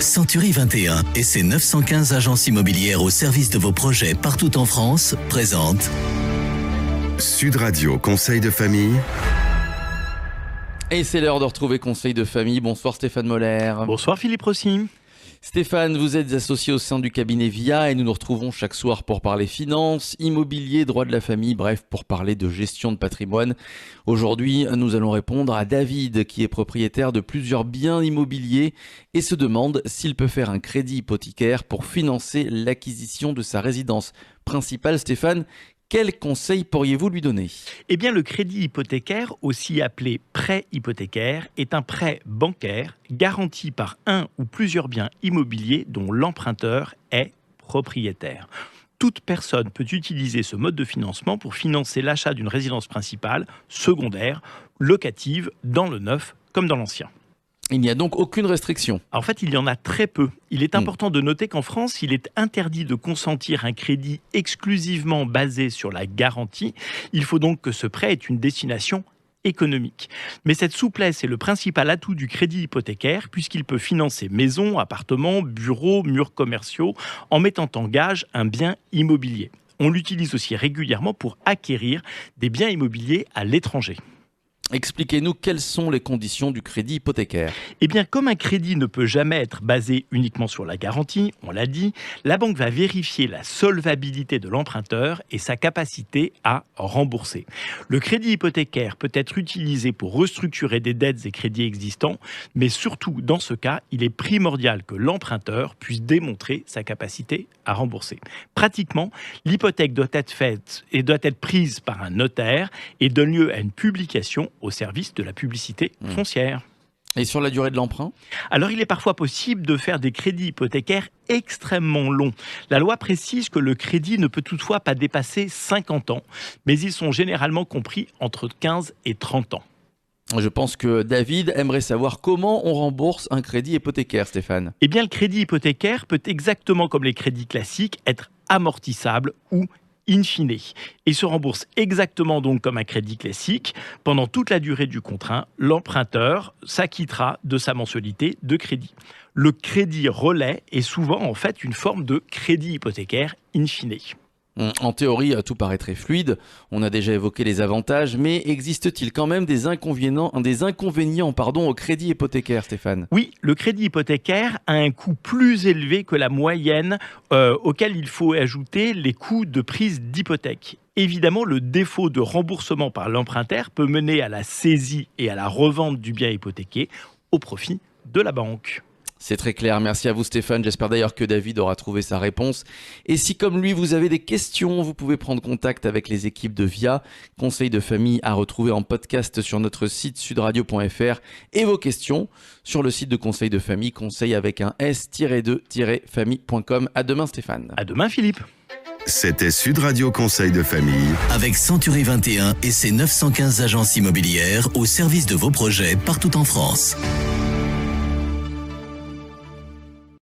Century 21 et ses 915 agences immobilières au service de vos projets partout en France présentent Sud Radio Conseil de famille. Et c'est l'heure de retrouver Conseil de famille. Bonsoir Stéphane Moller. Bonsoir Philippe Rossi. Stéphane, vous êtes associé au sein du cabinet VIA et nous nous retrouvons chaque soir pour parler finances, immobilier, droit de la famille, bref, pour parler de gestion de patrimoine. Aujourd'hui, nous allons répondre à David qui est propriétaire de plusieurs biens immobiliers et se demande s'il peut faire un crédit hypothécaire pour financer l'acquisition de sa résidence principale. Stéphane, quels conseils pourriez-vous lui donner ? Eh bien, le crédit hypothécaire, aussi appelé prêt hypothécaire, est un prêt bancaire garanti par un ou plusieurs biens immobiliers dont l'emprunteur est propriétaire. Toute personne peut utiliser ce mode de financement pour financer l'achat d'une résidence principale, secondaire, locative, dans le neuf comme dans l'ancien. Il n'y a donc aucune restriction. En fait, il y en a très peu. Il est important de noter qu'en France, il est interdit de consentir un crédit exclusivement basé sur la garantie. Il faut donc que ce prêt ait une destination économique. Mais cette souplesse est le principal atout du crédit hypothécaire puisqu'il peut financer maisons, appartements, bureaux, murs commerciaux en mettant en gage un bien immobilier. On l'utilise aussi régulièrement pour acquérir des biens immobiliers à l'étranger. Expliquez-nous quelles sont les conditions du crédit hypothécaire. Eh bien, comme un crédit ne peut jamais être basé uniquement sur la garantie, on l'a dit, la banque va vérifier la solvabilité de l'emprunteur et sa capacité à rembourser. Le crédit hypothécaire peut être utilisé pour restructurer des dettes et crédits existants, mais surtout, dans ce cas, il est primordial que l'emprunteur puisse démontrer sa capacité à rembourser. Pratiquement, l'hypothèque doit être faite et doit être prise par un notaire et donne lieu à une publication au service de la publicité foncière. Et sur la durée de l'emprunt ? Alors, il est parfois possible de faire des crédits hypothécaires extrêmement longs. La loi précise que le crédit ne peut toutefois pas dépasser 50 ans, mais ils sont généralement compris entre 15 et 30 ans. Je pense que David aimerait savoir comment on rembourse un crédit hypothécaire, Stéphane. Eh bien, le crédit hypothécaire peut exactement comme les crédits classiques être amortissable ou in fine, et se rembourse exactement donc comme un crédit classique. Pendant toute la durée du contrat, l'emprunteur s'acquittera de sa mensualité de crédit. Le crédit relais est souvent en fait une forme de crédit hypothécaire in fine. En théorie, tout paraît très fluide. On a déjà évoqué les avantages, mais existe-t-il quand même des inconvénients au crédit hypothécaire, Stéphane ? Oui, le crédit hypothécaire a un coût plus élevé que la moyenne, auquel il faut ajouter les coûts de prise d'hypothèque. Évidemment, le défaut de remboursement par l'emprunteur peut mener à la saisie et à la revente du bien hypothéqué au profit de la banque. C'est très clair, merci à vous Stéphane, j'espère d'ailleurs que David aura trouvé sa réponse. Et si comme lui vous avez des questions, vous pouvez prendre contact avec les équipes de VIA, Conseil de famille à retrouver en podcast sur notre site sudradio.fr et vos questions sur le site de Conseil de famille, conseil avec un s-2-famille.com. À demain Stéphane. À demain Philippe. C'était Sud Radio Conseil de famille. avec Century 21 et ses 915 agences immobilières au service de vos projets partout en France.